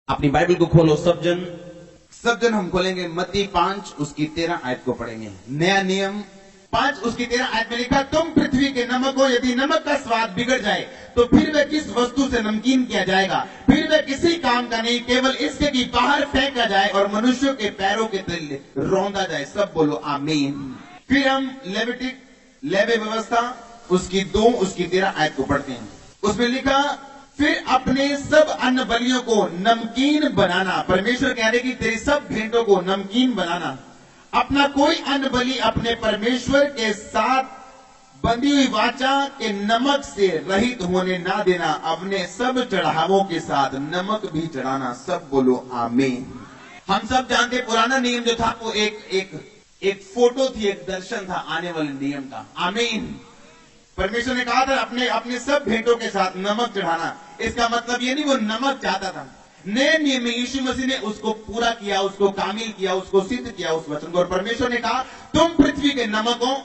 अपनी बाइबल को खोलो। सब जन हम खोलेंगे मत्ती 5 उसकी 13 आयत को पढ़ेंगे। नया नियम 5 उसकी 13 आयत में लिखा, तुम पृथ्वी के नमक हो, यदि नमक का स्वाद बिगड़ जाए तो फिर वह किस वस्तु से नमकीन किया जाएगा? फिर वह किसी काम का नहीं, केवल इसके कि बाहर फेंका जाए और मनुष्यों के पैरों के तले रौंदा जाए। सब बोलो आमीन। फिर हम लेवे व्यवस्था उसकी 2 उसकी 13 आयत को पढ़ते हैं। उसमें लिखा, फिर अपने सब अन्न बलियों को नमकीन बनाना। परमेश्वर कह रहे कि तेरी सब भेंटों को नमकीन बनाना। अपना कोई अन्न बलि अपने परमेश्वर के साथ बंधी हुई वाचा के नमक से रहित होने ना देना। अपने सब चढ़ावों के साथ नमक भी चढ़ाना। सब बोलो आमीन। हम सब जानते पुराना नियम जो था वो एक फोटो थी, एक दर्शन था आने वाले नियम का। आमीन। परमेश्वर ने कहा था अपने सब भेंटों के साथ नमक चढ़ाना। इसका मतलब ये नहीं वो नमक चाहता था। नए नियम में यीशु मसीह ने उसको पूरा किया, उसको कामिल किया, उसको सिद्ध किया उस वचन को। और परमेश्वर ने कहा तुम पृथ्वी के नमक हो,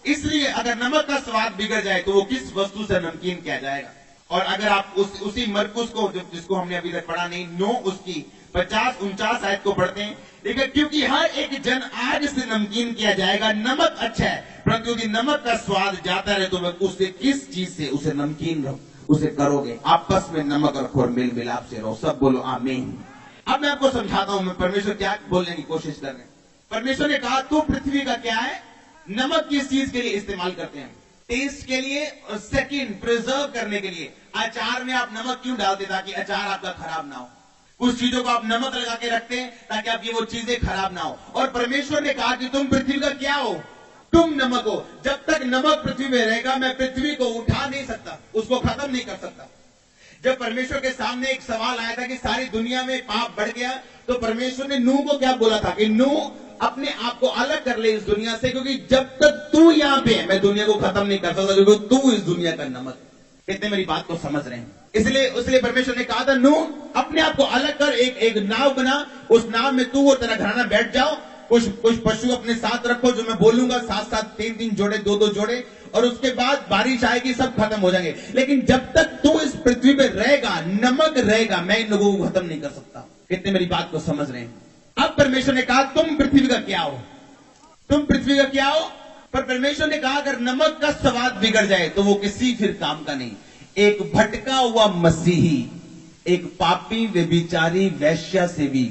इसलिए अगर नमक का स्वाद बिगड़ जाए तो वो किस वस्तु से नमकीन किया जाएगा? और अगर आप उसी मरकुस को जिसको हमने अभी तक पढ़ा नहीं, 9 उसकी 50-49 आयत को पढ़ते हैं। लेकिन क्योंकि हर एक जन आग से नमकीन किया जाएगा। नमक अच्छा है, परंतु यदि नमक का स्वाद जाता रहे तो उससे किस चीज से उसे नमकीन उसे करोगे? आपस में नमक रखो और मेल मिलाप से रहो। सब बोलो आमीन। अब मैं आपको समझाता हूं मैं परमेश्वर क्या बोलने की कोशिश कर रहे हैं। परमेश्वर ने कहा तू पृथ्वी का क्या है? नमक किस चीज के लिए इस्तेमाल करते हैं? टेस्ट के लिए और सेकंड प्रिजर्व करने के लिए। अचार में आप नमक क्यों डालते? ताकि अचार आपका खराब ना हो। कुछ चीजों को आप नमक लगा के रखते हैं ताकि आपकी वो चीजें खराब ना हो। और परमेश्वर ने कहा कि तुम पृथ्वी का क्या हो? तुम नमक हो। जब तक नमक पृथ्वी में रहेगा मैं पृथ्वी को उठा नहीं सकता, उसको खत्म नहीं कर सकता। जब परमेश्वर के सामने एक सवाल आया था कि सारी दुनिया में पाप बढ़ गया, तो परमेश्वर ने नूह को क्या बोला था कि नूह अपने आप को अलग कर ले इस दुनिया से, क्योंकि जब तक तू यहां पे है मैं दुनिया को खत्म नहीं कर सकता, क्योंकि तू इस दुनिया का नमक। कितने मेरी बात को समझ रहे हैं? इसलिए परमेश्वर ने कहा था नूह अपने आप को अलग कर, एक नाव बना, उस नाव में तू और तेरा घराना बैठ जाओ, कुछ पशु अपने साथ रखो जो मैं बोलूंगा, साथ 3 जोड़े 2 जोड़े, और उसके बाद बारिश आएगी, सब खत्म हो जाएंगे। लेकिन जब तक तू इस पृथ्वी पे रहेगा, नमक रहेगा, मैं इन लोगों को खत्म नहीं कर सकता। कितने मेरी बात को समझ रहे हैं? अब परमेश्वर ने कहा तुम पृथ्वी का क्या हो? तुम पृथ्वी का क्या हो? पर परमेश्वर ने कहा अगर नमक का स्वाद बिगड़ जाए तो वो किसी फिर काम का नहीं। एक भटका हुआ मसीही एक पापी व्यभिचारी वैश्या से भी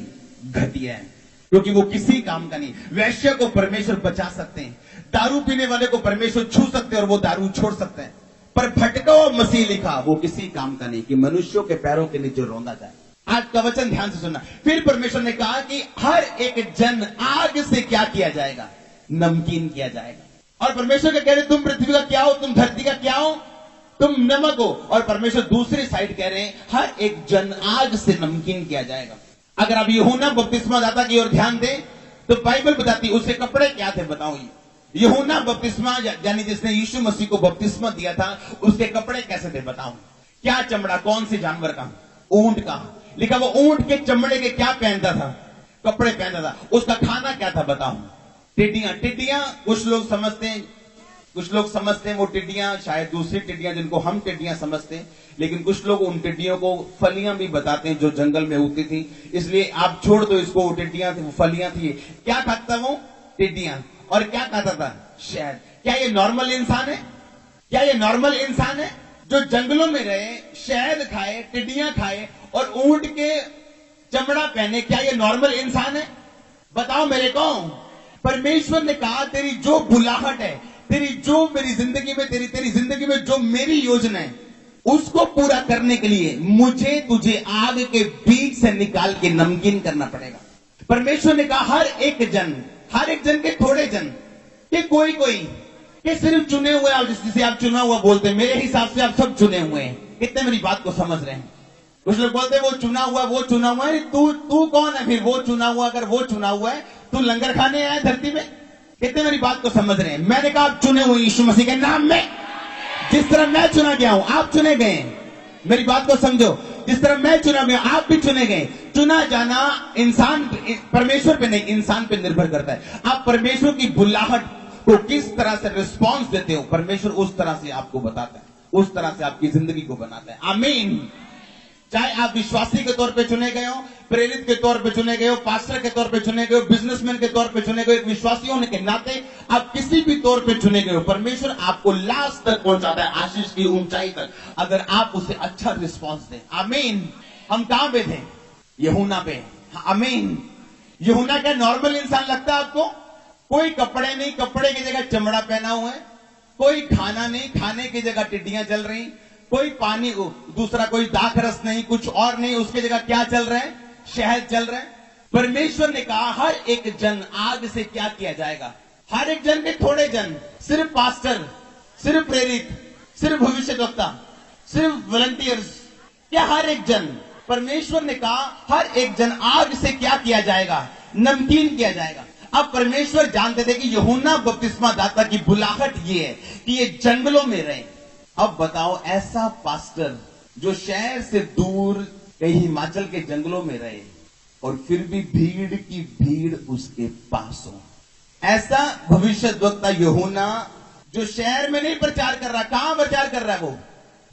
घटिया है, क्योंकि वो किसी काम का नहीं। वैश्य को परमेश्वर बचा सकते हैं, दारू पीने वाले को परमेश्वर छू सकते हैं और वो दारू छोड़ सकते हैं, पर भटका हुआ मसीह लिखा वो किसी काम का नहीं कि मनुष्यों के पैरों के नीचे रौंदा जाए। आज का वचन ध्यान से सुनना। फिर परमेश्वर ने कहा कि हर एक जन आग से क्या किया जाएगा? नमकीन किया जाएगा। और परमेश्वर के कह रहे तुम पृथ्वी का क्या हो? तुम धरती का क्या हो? तुम नमक हो। और परमेश्वर दूसरी साइड कह रहे हैं हर एक जन आग से नमकीन किया जाएगा। अगर आप यूहन्ना बपतिस्मा दाता की ओर ध्यान दें तो बाइबल बताती उसके कपड़े क्या थे? बताओ। यूहन्ना बपतिस्मा यानी जिसने यीशु मसीह को बपतिस्मा दिया था, उसके कपड़े कैसे थे? बताओ। क्या चमड़ा? कौन से जानवर का? ऊंट का। लिखा वो ऊंट के चमड़े के क्या पहनता था? कपड़े पहनता था। उसका खाना क्या था? बताओ। टिड्डियां कुछ लोग समझते हैं वो टिड्डियां शायद दूसरी टिड्डियां जिनको हम टिड्डियां समझते हैं, लेकिन कुछ लोग उन टिड्डियों को फलियां भी बताते हैं जो जंगल में उगती थी। इसलिए आप छोड़ दो इसको, वो टिड्डियां थी, वो फलियां थी। क्या खाता था वो? टिड्डियां। और क्या खाता था? शहद। क्या ये नॉर्मल इंसान है? क्या ये नॉर्मल इंसान है जो जंगलों में रहे, शहद खाए, टिड्डियां खाए और ऊंट के चमड़ा पहने? क्या ये नॉर्मल इंसान है? बताओ मेरे को। परमेश्वर ने कहा तेरी जो बुलाहट है, तेरी जो मेरी जिंदगी में तेरी जिंदगी में जो मेरी योजना है, उसको पूरा करने के लिए मुझे तुझे आग के बीच से निकाल के नमकीन करना पड़ेगा। परमेश्वर ने कहा हर एक जन के थोड़े जन के कोई के सिर्फ चुने हुए, जिसे आप चुना हुआ बोलते हैं, मेरे हिसाब से आप सब चुने हुए हैं। कितने मेरी बात को समझ रहे हैं? कुछ लोग बोलते हैं वो चुना हुआ है। तू कौन है फिर वो चुना हुआ? अगर वो चुना हुआ है तू लंगर खाने आया धरती में? कितने मेरी बात को समझ रहे हैं? मैंने कहा आप चुने हुए यीशु मसीह के नाम में। जिस तरह मैं चुना गया हूं आप चुने गए। मेरी बात को समझो। जिस तरह मैं चुना गया आप भी चुने गए। चुना जाना इंसान परमेश्वर पे नहीं, इंसान पे निर्भर करता है। आप परमेश्वर की बुलाहट को किस तरह से रिस्पॉन्स देते हो, परमेश्वर उस तरह से आपको बताता है, उस तरह से आपकी जिंदगी को बनाता है। आमीन। चाहे आप विश्वासी के तौर पे चुने गए हो, प्रेरित के तौर पे चुने गए हो, पास्टर के तौर पे चुने गए हो, बिजनेसमैन के तौर पे चुने गए हो, एक विश्वासी होने के नाते आप किसी भी तौर पे चुने गए हो, परमेश्वर आपको लास्ट तक पहुंचाता है, आशीष की ऊंचाई तक, अगर आप उसे अच्छा रिस्पॉन्स दें। आमीन। हम कहां पे थे? यूहन्ना पे। आमीन। यूहन्ना क्या नॉर्मल इंसान लगता है आपको? कोई कपड़े नहीं, कपड़े की जगह चमड़ा पहना हुआ है, कोई खाना नहीं, खाने की जगह टिड्डियां चल रही, कोई पानी, दूसरा कोई दाख रस नहीं, कुछ और नहीं, उसकी जगह क्या चल रहा है? शहद चल रहा है। परमेश्वर ने कहा हर एक जन आग से क्या किया जाएगा? हर एक जन के थोड़े जन, सिर्फ पास्टर, सिर्फ प्रेरित, सिर्फ भविष्यवक्ता, सिर्फ वॉलंटियर्स, क्या हर एक जन? परमेश्वर ने कहा हर एक जन आग से क्या किया जाएगा? नमकीन किया जाएगा। अब परमेश्वर जानते थे कि यूहन्ना बपतिस्मा दाता की बुलाहट ये है कि ये जंगलों में रहे। अब बताओ, ऐसा पास्टर जो शहर से दूर कहीं हिमाचल के जंगलों में रहे और फिर भी भीड़ की भीड़ उसके पास हो, ऐसा भविष्यद्वक्ता यूहन्ना जो शहर में नहीं प्रचार कर रहा, कहां प्रचार कर रहा है? वो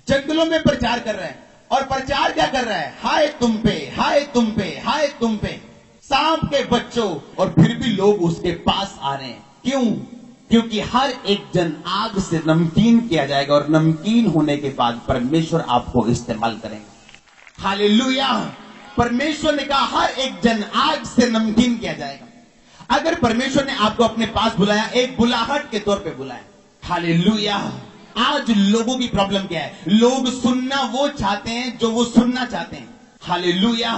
जंगलों में प्रचार कर रहा है। और प्रचार क्या कर रहा है? हाय तुम पे, हाय तुम पे, हाय तुम पे, सांप के बच्चों, और फिर भी लोग उसके पास आ रहे हैं। क्यों? क्योंकि हर एक जन आग से नमकीन किया जाएगा और नमकीन होने के बाद परमेश्वर आपको इस्तेमाल करेंगे। हालेलुया। परमेश्वर ने कहा हर एक जन आग से नमकीन किया जाएगा। अगर परमेश्वर ने आपको अपने पास बुलाया, एक बुलाहट के तौर पे बुलाया, हालेलुया। आज लोगों की प्रॉब्लम क्या है? लोग सुनना वो चाहते हैं जो वो सुनना चाहते हैं। हालेलुया।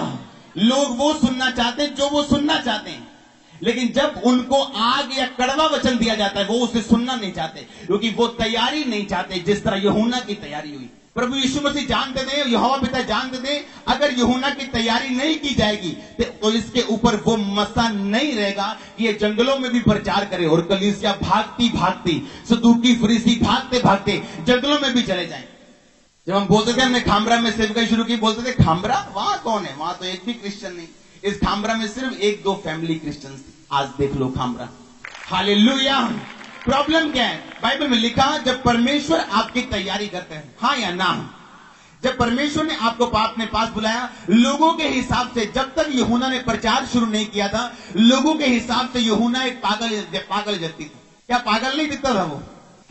लोग वो सुनना चाहते हैं जो वो सुनना चाहते हैं, लेकिन जब उनको आग या कड़वा वचन दिया जाता है वो उसे सुनना नहीं चाहते, क्योंकि वो तैयारी नहीं चाहते जिस तरह यूहन्ना की तैयारी हुई। प्रभु यीशु मसीह जानते थे, यहोवा पिता जानते थे, अगर यूहन्ना की तैयारी नहीं की जाएगी तो इसके ऊपर वो मसा नहीं रहेगा कि ये जंगलों में भी प्रचार करे और कलीसिया भागती भागती, सदूकी फरीसी भागते भागते जंगलों में भी चले जाएं। जब हम बोलते थे, हमने खामरा में सेवकाई शुरू की, बोलते थे खामरा, वहां कौन है? वहां तो एक भी क्रिश्चियन नहीं, इस खामरा में सिर्फ एक दो फैमिली क्रिश्चियंस थी। आज देख लो खामरा। हालेलुया। प्रॉब्लम क्या है? बाइबल में लिखा, जब परमेश्वर आपकी तैयारी करते हैं, हाँ या ना, जब परमेश्वर ने आपको अपने पास बुलाया, लोगों के हिसाब से, जब तक यूहन्ना ने प्रचार शुरू नहीं किया था, लोगों के हिसाब से यूहन्ना एक पागल व्यक्ति था। क्या पागल नहीं दिखता था वो?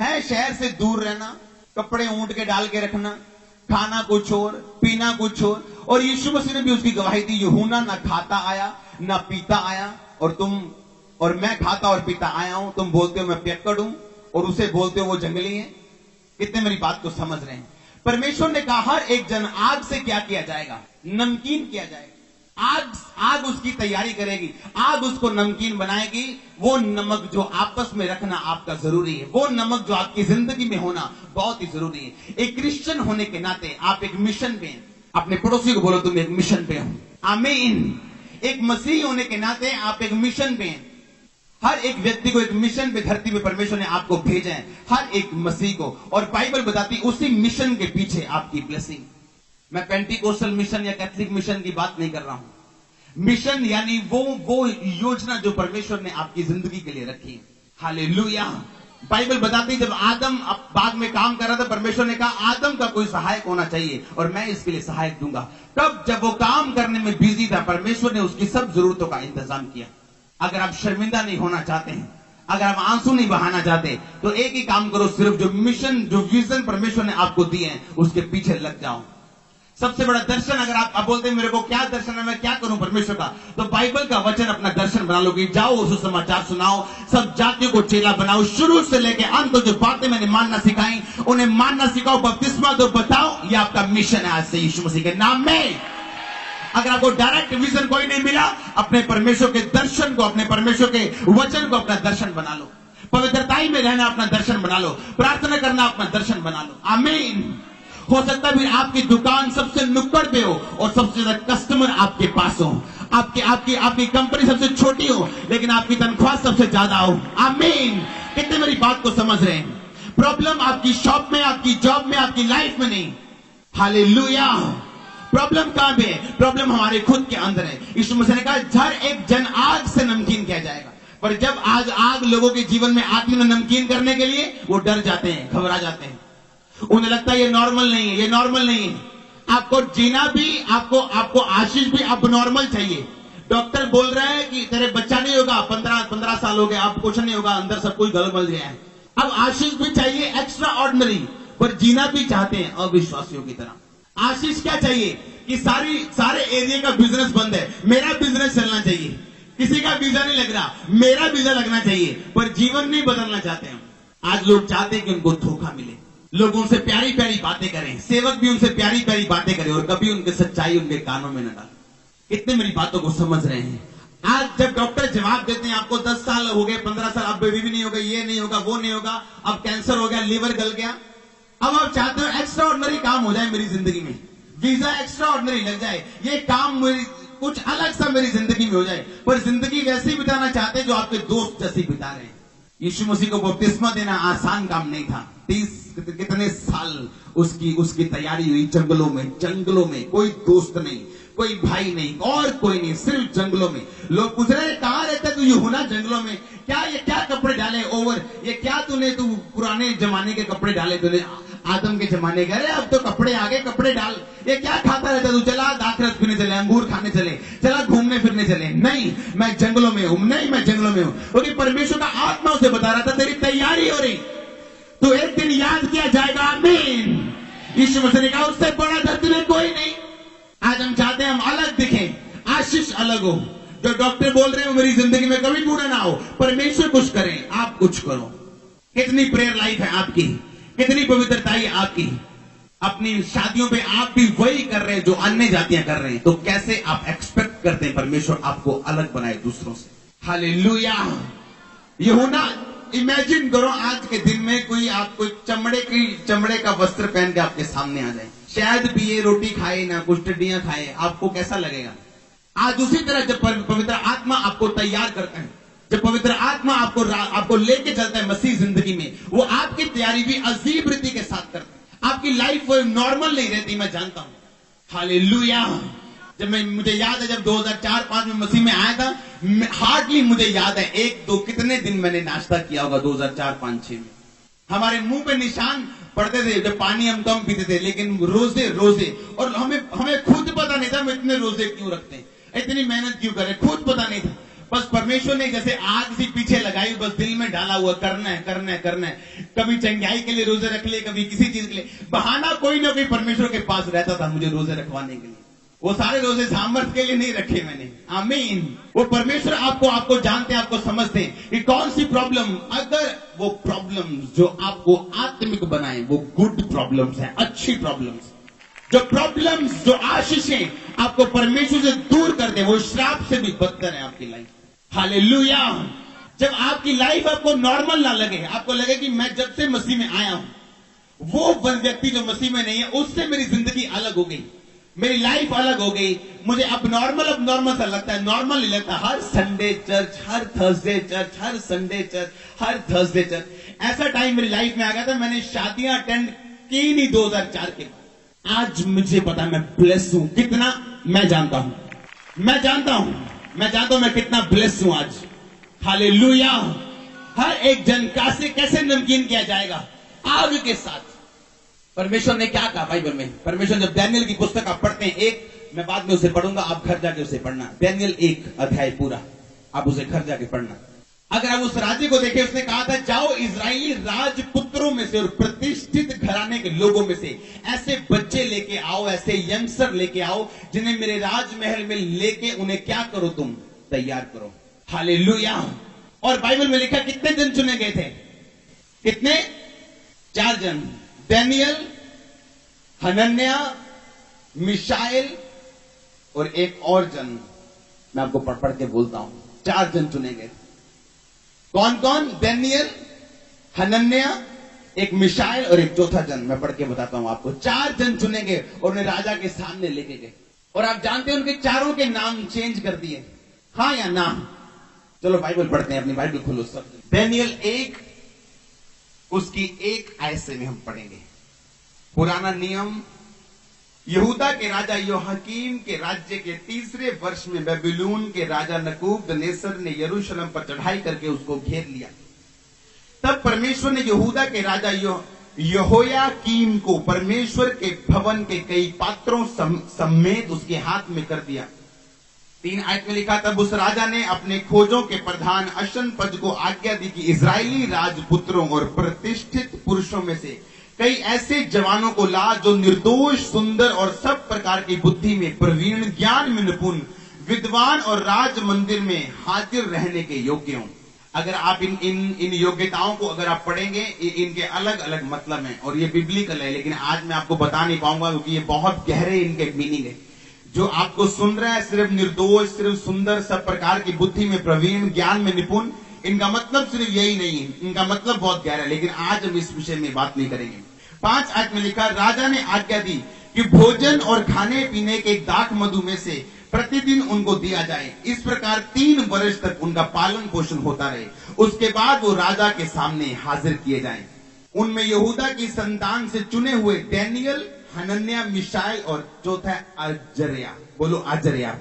है शहर से दूर रहना, कपड़े ऊंट के डाल के रखना, खाना कुछ और, पीना कुछ और। और यीशु मसीह ने भी उसकी गवाही दी, यूहन्ना ना खाता आया ना पीता आया, और मैं खाता और पीता आया हूं, तुम बोलते हो मैं पियक्कड़ हूं और उसे बोलते हो वो जंगली है। कितने मेरी बात को समझ रहे हैं? परमेश्वर ने कहा हर एक जन आग से क्या किया जाएगा? नमकीन किया जाएगा। आग उसकी तैयारी करेगी, आग उसको नमकीन बनाएगी। वो नमक जो आपस में रखना आपका जरूरी है, वो नमक जो आपकी जिंदगी में होना बहुत ही जरूरी है। एक क्रिश्चियन होने के नाते आप एक मिशन पे हैं। अपने पड़ोसी को बोलो तुम एक मिशन पे हो। आमीन। एक मसीह होने के नाते आप एक मिशन पे हैं। हर एक व्यक्ति को एक मिशन पे धरती पे परमेश्वर ने आपको भेजा है, हर एक मसीह को। और बाइबल बताती उसी मिशन के पीछे आपकी ब्लेसिंग। मैं पेंटिकोस्टल मिशन या कैथलिक मिशन की बात नहीं कर रहा हूं। मिशन यानी वो योजना जो परमेश्वर ने आपकी जिंदगी के लिए रखी है। हालेलुया। बाइबल बताती जब आदम बाग में काम कर रहा था, परमेश्वर ने कहा आदम का कोई सहायक होना चाहिए और मैं इसके लिए सहायक दूंगा। तब जब वो काम करने में बिजी था, परमेश्वर ने उसकी सब जरूरतों का इंतजाम किया। अगर आप शर्मिंदा नहीं होना चाहते हैं, अगर आप आंसू नहीं बहाना चाहते, तो एक ही काम करो, सिर्फ जो मिशन, जो विजन परमेश्वर ने आपको दिए हैं उसके पीछे लग जाओ। सबसे बड़ा दर्शन, अगर आप बोलते हैं मेरे को क्या दर्शन है, मैं क्या करूं परमेश्वर का, तो बाइबल का वचन अपना दर्शन बना लो कि जाओ उस समाचार सुनाओ, सब जातियों को चेला बनाओ, शुरू से लेके अंत तक जो बातें मैंने मानना सिखाई उन्हें मानना सिखाओ, बपतिस्मा दो, बताओ। ये आपका मिशन है आज से यीशु मसीह के नाम में। अगर आपको डायरेक्ट विजन कोई नहीं मिला, अपने परमेश्वर के दर्शन को, अपने परमेश्वर के वचन को अपना दर्शन बना लो। पवित्रताई में रहना अपना दर्शन बना लो, प्रार्थना करना अपना दर्शन बना लो। आमीन। हो सकता है आपकी दुकान सबसे नुक्कड़ पे हो और सबसे ज्यादा कस्टमर आपके पास हो, आपकी कंपनी सबसे छोटी हो लेकिन आपकी तनख्वाह सबसे ज्यादा हो। आमीन। कितने मेरी बात को समझ रहे हैं? प्रॉब्लम आपकी शॉप में, आपकी जॉब में, आपकी लाइफ में नहीं। हालेलुया। प्रॉब्लम कहां पे है? प्रॉब्लम हमारे खुद के अंदर है। यीशु मसीह ने कहा हर एक जन आग से नमकीन किया जाएगा। पर जब आज आग लोगों के जीवन में आती है नमकीन करने के लिए, वो डर जाते हैं, घबरा जाते हैं। उन्हें लगता है ये नॉर्मल नहीं है, ये नॉर्मल नहीं है। आपको जीना भी, आपको आशीष भी अब नॉर्मल चाहिए। डॉक्टर बोल रहा है कि तेरे बच्चा नहीं होगा, 15 साल हो गए, अब कुछ नहीं होगा, अंदर सब कुछ गलबल गया है। अब आशीष भी चाहिए एक्स्ट्रा ऑर्डिनरी, पर जीना भी चाहते हैं अविश्वासियों की तरह। आशीष क्या चाहिए कि सारे एरिया का बिजनेस बंद है, मेरा बिजनेस चलना चाहिए। किसी का वीजा नहीं लग रहा, मेरा वीजा लगना चाहिए, पर जीवन नहीं बदलना चाहते हम। आज लोग चाहते हैं कि उनको धोखा मिले, लोग उनसे प्यारी प्यारी बातें करें, सेवक भी उनसे प्यारी प्यारी बातें करें, और कभी उनकी सच्चाई उनके कानों में न डाले। कितने मेरी बातों को समझ रहे हैं? आज जब डॉक्टर जवाब देते हैं आपको 10 साल हो गए, 15 साल, अब बेबी भी नहीं होगा, ये नहीं होगा, वो नहीं होगा, अब कैंसर हो गया, लीवर गल गया, अब आप चाहते हो एक्स्ट्रा ऑर्डिनरी काम हो जाए मेरी जिंदगी में, वीजा एक्स्ट्रा ऑर्डिनरी लग जाए, ये काम मेरी कुछ अलग सा मेरी जिंदगी में हो जाए। पर जिंदगी वैसी बिताना चाहते हैं जो आपके दोस्त जैसी बिता रहे हैं। यीशु मसीह को बपतिस्मा देना आसान काम नहीं था। 30 कितने साल उसकी तैयारी हुई जंगलों में, कोई दोस्त नहीं, कोई भाई नहीं, और कोई नहीं, सिर्फ जंगलों में। लोग पूछ रहे हैं कहां रहता है तू यूहन्ना जंगलों में? ये क्या कपड़े डाले ओवर, ये क्या तू पुराने जमाने के कपड़े डाले तूने, आदम के जमाने के? अरे अब तो कपड़े आ गए, कपड़े डाल। ये क्या खाता रहता तू? चला दाखरस पीने चले, अंगूर खाने चले, चला घूमने फिरने चले। नहीं, मैं जंगलों में हूं, नहीं मैं जंगलों में हूं, क्योंकि परमेश्वर का आत्मा उसे बता रहा था तेरी तैयारी हो रही, तो एक दिन याद किया जाएगा। आमीन। यीशु मसीह ने कहा उससे बड़ा धरती में कोई नहीं। आज हम चाहते हैं हम अलग दिखें, आशीष अलग हो। जो डॉक्टर बोल रहे हैं वो मेरी जिंदगी में कभी पूरा ना हो, परमेश्वर कुछ करें, आप कुछ करो। कितनी प्रेयर लाइफ है आपकी, कितनी पवित्रता है आपकी। अपनी शादियों पे आप भी वही कर रहे हैं जो अन्य जातियां कर रहे हैं, तो कैसे आप एक्सपेक्ट करते हैं परमेश्वर आपको अलग बनाए दूसरों से? हालेलुया। यूहन्ना, इमेजिन करो आज के दिन में कोई आपको चमड़े का वस्त्र पहन के आपके सामने आ जाए, शायद पिए, रोटी खाए ना, कुछ टिड्डियां खाए, आपको कैसा लगेगा? आज उसी तरह जब पवित्र आत्मा आपको तैयार करता है, जब पवित्र आत्मा आपको लेके चलता है मसीह जिंदगी में, वो आपकी तैयारी भी अजीब रीति के साथ करता है। आपकी लाइफ नॉर्मल नहीं रहती, मैं जानता हूं। हालेलुया। मुझे याद है जब 2004-5 में मसीह में आया था, हार्डली मुझे याद है 1-2 कितने दिन मैंने नाश्ता किया होगा 2004-5-6 में। हमारे मुंह पे निशान पड़ते थे जब पानी हम कम पीते थे, लेकिन रोजे, और हमें खुद पता नहीं था हम इतने रोजे क्यों रखते हैं, इतनी मेहनत क्यों करें, खुद पता नहीं था। बस परमेश्वर ने जैसे आग सी पीछे लगाई, बस दिल में डाला हुआ करना है। कभी चंगाई के लिए रोजे रख लिए, कभी किसी चीज के लिए, बहाना कोई ना कोई परमेश्वर के पास रहता था मुझे रोजे रखवाने के लिए। वो सारे रोजे सामर्थ के लिए नहीं रखे मैंने। आमीन। वो परमेश्वर आपको जानते हैं, आपको समझते हैं कि कौन सी प्रॉब्लम, अगर वो प्रॉब्लम जो आपको आत्मिक बनाए वो गुड प्रॉब्लम्स हैं, अच्छी प्रॉब्लम्स। जो प्रॉब्लम्स, जो आशीषें आपको परमेश्वर से दूर कर दे, वो श्राप से भी बदतर है आपकी लाइफ। हालेलुया। जब आपकी लाइफ आपको नॉर्मल ना लगे, आपको लगे कि मैं जब से मसीह में आया हूं, वो व्यक्ति जो मसीह में नहीं है उससे मेरी जिंदगी अलग हो गई, मेरी लाइफ अलग हो गई, मुझे अब नॉर्मल सा लगता है, नॉर्मल नहीं लगता। हर संडे चर्च, हर थर्सडे चर्च, हर संडे चर्च, हर थर्सडे चर्च। ऐसा टाइम मेरी लाइफ में आ गया था, मैंने शादियां अटेंड की नहीं 2004 के बाद। आज मुझे पता मैं ब्लेस हूं कितना, मैं जानता हूं मैं कितना ब्लेस हूं आज। हालेलुया। हर एक जन कैसे नमकीन किया जाएगा आग के साथ। परमेश्वर ने क्या कहा बाइबल में? परमेश्वर जब डैनियल की पुस्तक आप पढ़ते हैं, मैं बाद में उसे पढ़ूंगा, आप घर जाके उसे पढ़ना, डैनियल 1 अध्याय पूरा, आप उसे घर जाके पढ़ना। अगर आप उस राज्य को देखें, उसने कहा था जाओ इजरायली राजपुत्रों में से और प्रतिष्ठित घराने के लोगों में से ऐसे बच्चे लेके आओ, ऐसे यंगस्टर लेके आओ जिन्हें मेरे राजमहल में लेके उन्हें क्या करो, तुम तैयार करो। हालेलुया। और बाइबल में लिखा कितने जन चुने गए थे? कितने? 4 जन, डैनियल, हनन्याह, मिशाएल और एक और जन, मैं आपको पढ़ के बोलता हूं। 4 जन चुने गए। कौन कौन? डैनियल, हनन्याह, एक मिशाएल और एक चौथा जन, मैं पढ़ के बताता हूं आपको। 4 जन चुने गए और उन्हें राजा के सामने लेके गए, और आप जानते हैं उनके चारों के नाम चेंज कर दिए, हाँ या ना? चलो बाइबल पढ़ते हैं, अपनी बाइबल खोलो सब। डैनियल 1 उसकी 1 आयत से में हम पढ़ेंगे। पुराना नियम, यहूदा के राजा योहाकीम के राज्य के 3रे वर्ष में बेबीलोन के राजा नबूकदनेस्सर ने यरूशलेम पर चढ़ाई करके उसको घेर लिया। तब परमेश्वर ने यहूदा के राजा यहोयाकीम को परमेश्वर के भवन के कई पात्रों समेत उसके हाथ में कर दिया। 3 आयत में लिखा, तब उस राजा ने अपने खोजों के प्रधान अशनपज को आज्ञा दी कि इजरायली राजपुत्रों और प्रतिष्ठित पुरुषों में से कई ऐसे जवानों को ला जो निर्दोष, सुंदर और सब प्रकार की बुद्धि में प्रवीण, ज्ञान में निपुण, विद्वान और राज मंदिर में हाजिर रहने के योग्य हों। अगर आप इन योग्यताओं को अगर आप पढ़ेंगे, इनके अलग अलग मतलब हैं और ये बिब्लिकल है, लेकिन आज मैं आपको बता नहीं पाऊंगा क्योंकि ये बहुत गहरे इनके मीनिंग है। जो आपको सुन रहा है सिर्फ निर्दोष, सिर्फ सुंदर, सब प्रकार की बुद्धि में प्रवीण, ज्ञान में निपुण, इनका मतलब सिर्फ यही नहीं है, इनका मतलब बहुत गहरा है, लेकिन आज हम इस विषय में बात नहीं करेंगे। 5 आयत में लिखा, राजा ने आज्ञा दी कि भोजन और खाने पीने के दाख मधु में से प्रतिदिन उनको दिया जाए। इस प्रकार 3 वर्ष तक उनका पालन पोषण होता रहे। उसके बाद वो राजा के सामने हाजिर किए जाएं। उनमें यहूदा की संतान से चुने हुए डैनियल, हनन्याह, मिशाएल और चौथा अजर्या, बोलो अजर्या,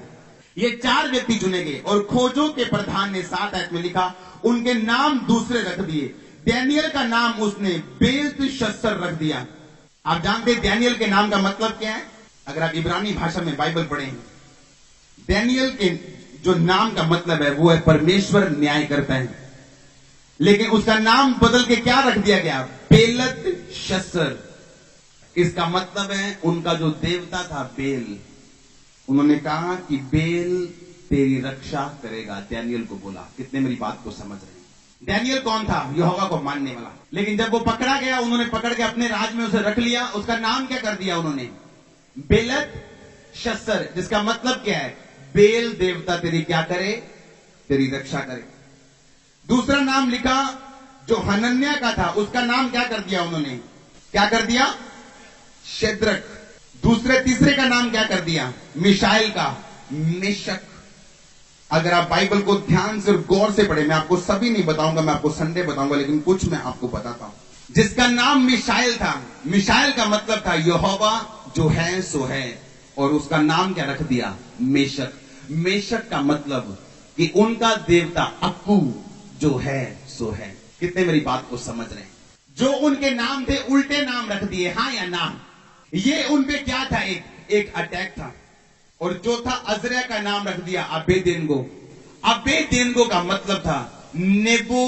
ये 4 व्यक्ति चुने गए। और खोजों के प्रधान ने 7 आयत में लिखा, उनके नाम दूसरे रख दिए। डैनियल का नाम उसने बेल्तशस्सर रख दिया। आप जानते हैं डैनियल के नाम का मतलब क्या है? अगर आप इब्रानी भाषा में बाइबल पढ़ें, डैनियल के जो नाम का मतलब है वो है परमेश्वर न्याय करता है, लेकिन उसका नाम बदल के क्या रख दिया गया? बेलतशस्सर। इसका मतलब है उनका जो देवता था बेल, उन्होंने कहा कि बेल तेरी रक्षा करेगा। डैनियल को बोला। कितने मेरी बात को समझ रहे हैं? डैनियल कौन था? यहोवा को मानने वाला। लेकिन जब वो पकड़ा गया, उन्होंने पकड़ के अपने राज में उसे रख लिया। उसका नाम क्या कर दिया उन्होंने? बेलतशस्सर, जिसका मतलब क्या है? बेल देवता तेरी क्या करे? तेरी रक्षा करे। दूसरा नाम लिखा जो हनन्याह का था, उसका नाम क्या कर दिया उन्होंने? क्या कर दिया? शद्रक। तीसरे का नाम क्या कर दिया? मिशाएल का मेशक। अगर आप बाइबल को ध्यान से और गौर से पढ़े, मैं आपको सभी नहीं बताऊंगा, मैं आपको संडे बताऊंगा, लेकिन कुछ मैं आपको बताता हूं। जिसका नाम मिशाएल था, मिशाएल का मतलब था यहोवा जो है सो है, और उसका नाम क्या रख दिया? मेशक। मेशक का मतलब कि उनका देवता अक्कू जो है सो है। कितने मेरी बात को समझ रहे हैं? जो उनके नाम थे उल्टे नाम रख दिए, हां या ना? ये उनपे क्या था? एक अटैक था। और चौथा अजर्या का नाम रख दिया अबेदेनगो। अबेदेनगो का मतलब था निगो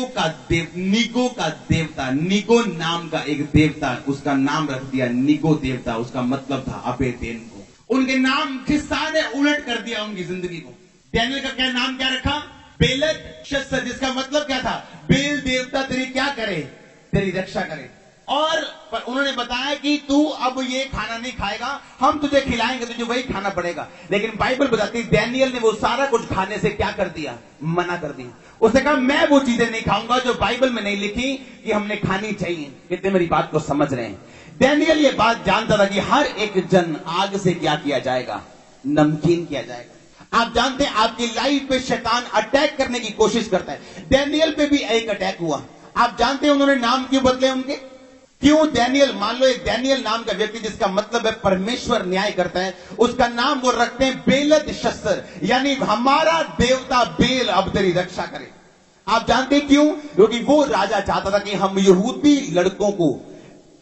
का देवता। निगो नाम का एक देवता, उसका नाम रख दिया निगो देवता। उसका मतलब था अबेदेनगो। उनके नाम किस्सा ने उलट कर दिया उनकी जिंदगी को। डैनियल का क्या नाम क्या रखा? बेलतशस्सर, जिसका मतलब क्या था? बेल देवता तेरी क्या करे? तेरी रक्षा करे। और उन्होंने बताया कि तू अब ये खाना नहीं खाएगा, हम तुझे खिलाएंगे, तुझे वही खाना पड़ेगा। लेकिन बाइबल बताती है डैनियल ने वो सारा कुछ खाने से क्या कर दिया? मना कर दिया। उसने कहा मैं वो चीजें नहीं खाऊंगा जो बाइबल में नहीं लिखी कि हमने खानी चाहिए। कितने मेरी बात को समझ रहे हैं? डैनियल ये बात जानता था कि हर एक जन आग से क्या किया जाएगा? नमकीन किया जाएगा। आप जानते हैं आपकी लाइफ पे शैतान अटैक करने की कोशिश करता है। डैनियल पे भी एक अटैक हुआ। आप जानते हैं उन्होंने नाम क्यों बदले उनके? क्यों डैनियल? मान लो एक डैनियल नाम का व्यक्ति जिसका मतलब है परमेश्वर न्याय करता है, उसका नाम वो रखते हैं बेलतशस्सर, यानी हमारा देवता बेल अब तेरी रक्षा करे। आप जानते हैं क्यों? क्योंकि वो राजा चाहता था कि हम यहूदी लड़कों को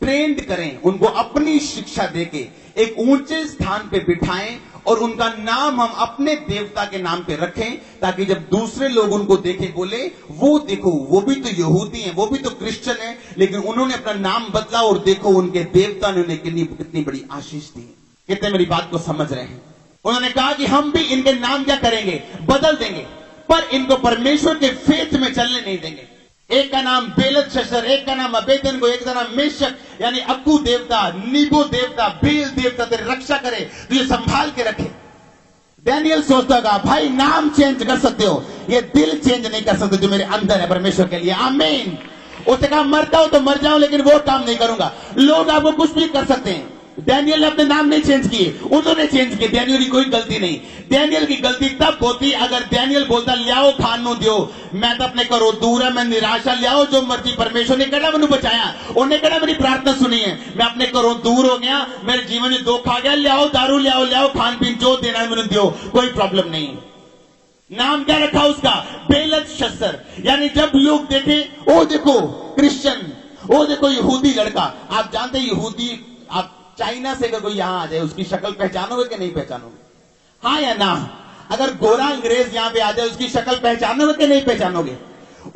ट्रेंड करें, उनको अपनी शिक्षा देके एक ऊंचे स्थान पे बिठाएं और उनका नाम हम अपने देवता के नाम पे रखें, ताकि जब दूसरे लोग उनको देखें बोले वो देखो वो भी तो यहूदी हैं, वो भी तो क्रिश्चियन हैं, लेकिन उन्होंने अपना नाम बदला और देखो उनके देवता ने उन्हें कितनी बड़ी आशीष दी। कितने मेरी बात को समझ रहे हैं? उन्होंने कहा कि हम भी इनके नाम क्या करेंगे? बदल देंगे, पर इनको परमेश्वर के फेथ में चलने नहीं देंगे। एक का नाम बेलतशस्सर, एक का नाम अबेदेनगो, एक का नाम मेशक, यानी अक्कू देवता, निगो देवता, बेल देवता तेरी रक्षा करे, तुझे संभाल के रखे। डैनियल सोचता होगा भाई नाम चेंज कर सकते हो, ये दिल चेंज नहीं कर सकते जो मेरे अंदर है परमेश्वर के लिए। आमीन। उसने कहा मरता हूं तो मर जाऊं, लेकिन वो काम नहीं करूंगा। लोग आपको कुछ भी कर सकते हैं। डैनियल ने अपने नाम नहीं चेंज किए, उन्होंने चेंज किए। डैनियल की कोई गलती नहीं। डैनियल की गलती तब होती अगर डैनियल बोलता लियाओ खानो दियो, मैं तो अपने करो दूर है, मैं निराशा, लियाओ जो मर्जी। परमेश्वर ने कहना मैंने बचाया, उन्हें कहना मेरी प्रार्थना सुनी है, मैं अपने करो दूर हो गया, मेरे जीवन में दुख आ गया, लियाओ दारू, लियाओ खान पीन, जो देना है मैंने दियो, कोई प्रॉब्लम नहीं। नाम क्या रखा उसका? बेलतशस्सर। यानी जब लोग देखे ओ देखो क्रिश्चियन, वो देखो यहूदी लड़का, आप जानते हैं यहूदी, आप चाइना से अगर कोई यहां आ जाए उसकी शक्ल पहचानोगे कि नहीं पहचानोगे? हाँ या ना? अगर गोरा अंग्रेज यहां पे आ जाए उसकी शक्ल पहचानोगे कि नहीं पहचानोगे?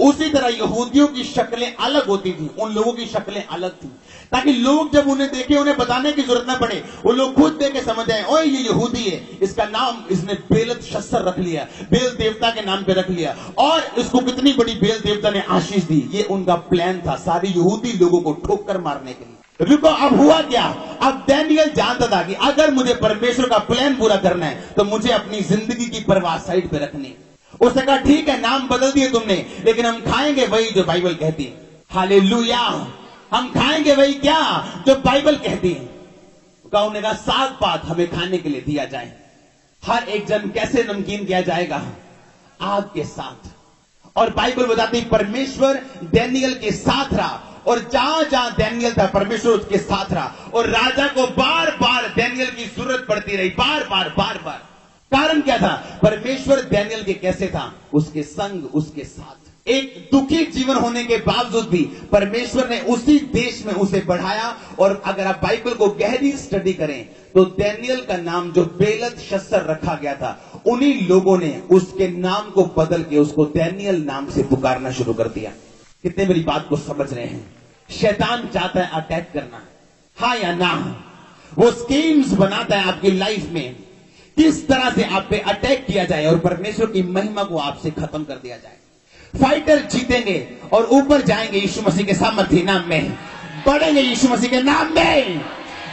उसी तरह यहूदियों की शक्लें अलग होती थी, उन लोगों की शक्लें अलग थी, ताकि लोग जब उन्हें देखे उन्हें बताने की जरूरत ना पड़े, वो लोग खुद देख के समझ जाए, ओए ये यहूदी है, इसका नाम इसने बेलत शस्त्र रख लिया, बेल देवता के नाम पे रख लिया, और इसको कितनी बड़ी बेल देवता ने आशीष दी। ये उनका प्लान था, सारे यहूदी लोगों को ठोकर मारने के लिए। रुको, अब हुआ क्या? अब डैनियल जानता था कि अगर मुझे परमेश्वर का प्लान पूरा करना है तो मुझे अपनी जिंदगी की परवाह साइड पे रखनी। उसने कहा ठीक है, नाम बदल दिए तुमने, लेकिन हम खाएंगे वही जो बाइबल कहती है। हालेलुया, हम खाएंगे वही क्या जो बाइबल कहती है। उन्होंने कहा साग पात हमें खाने के लिए दिया जाए। हर एक जन कैसे नमकीन किया जाएगा? आग के साथ। और बाइबल बताती परमेश्वर डैनियल के साथ रहा, और जहां जहां डैनियल था परमेश्वर उसके साथ रहा, और राजा को बार बार डैनियल की जरूरत पड़ती रही, बार बार बार बार। कारण क्या था? परमेश्वर डैनियल के कैसे था? उसके संग, उसके साथ। एक दुखी जीवन होने के बावजूद भी परमेश्वर ने उसी देश में उसे बढ़ाया। और अगर आप बाइबल को गहरी स्टडी करें तो डैनियल का नाम जो बेलत शस्त्र रखा गया था, उन्हीं लोगों ने उसके नाम को बदल के उसको डैनियल नाम से पुकारना शुरू कर दिया। कितने मेरी बात को समझ रहे हैं? शैतान चाहता है अटैक करना, हाँ या ना? वो स्कीम्स बनाता है आपकी लाइफ में, किस तरह से आप पे अटैक किया जाए और परमेश्वर की महिमा को आपसे खत्म कर दिया जाए। फाइटर जीतेंगे और ऊपर जाएंगे यीशु मसीह के सामर्थ्य नाम में, बढ़ेंगे यीशु मसीह के नाम में।